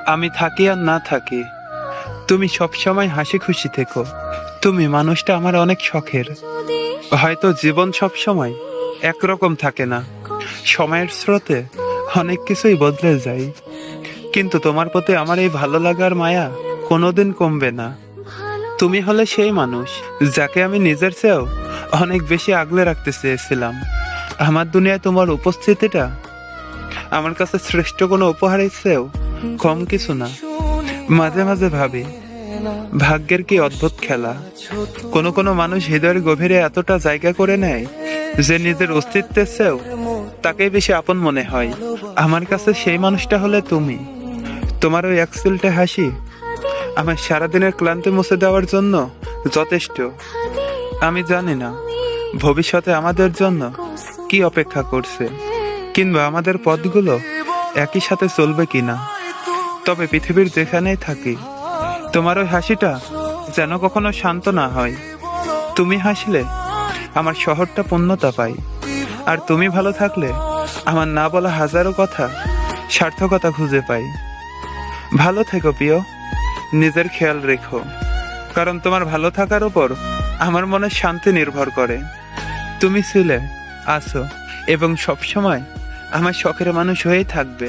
আমি থাকি আর না থাকি, তুমি সবসময় হাসি খুশি থেকো। তুমি মানুষটা আমার অনেক শখের। হয়তো জীবন সবসময় একরকম থাকে না, সময়ের স্রোতে অনেক কিছুই বদলে যায়, কিন্তু তোমার প্রতি আমার এই ভালো লাগার মায়া কোনোদিন কমবে না। তুমি হলে সেই মানুষ যাকে আমি নিজের চেয়েও অনেক বেশি আগলে রাখতে চেয়েছিলাম। আমার দুনিয়ায় তোমার উপস্থিতিটা আমার কাছে শ্রেষ্ঠ কোনো উপহারের চেয়েও কম কিছু না। মাঝে মাঝে ভাবি, ভাগ্যের কি অদ্ভুত খেলা। কোনো কোনো মানুষ হৃদয়ের গভীরে এতটা জায়গা করে নেয় যে নিজের অস্তিত্বের চেয়েও তাকেই বেশি আপন মনে হয়। আমার কাছে সেই মানুষটা হলে তুমি। তোমার ওই একসিলটে হাসি আমার সারাদিনের ক্লান্তি মুছে দেওয়ার জন্য যথেষ্ট। আমি জানি না ভবিষ্যতে আমাদের জন্য কি অপেক্ষা করছে, কিংবা আমাদের পথগুলো একই সাথে চলবে কিনা। তবে পৃথিবীর যেখানেই থাকি, তোমার ওই হাসিটা যেন কখনো শান্ত না হয়। তুমি হাসলে আমার শহরটা পূর্ণতা পায়, আর তুমি ভালো থাকলে আমার না বলা হাজারো কথা সার্থকতা খুঁজে পাই। ভালো থেকো প্রিয়, নিজের খেয়াল রেখো, কারণ তোমার ভালো থাকার উপর আমার মনের শান্তি নির্ভর করে। তুমি ছিলে, আছো এবং সবসময় আমার শখের মানুষ হয়েই থাকবে।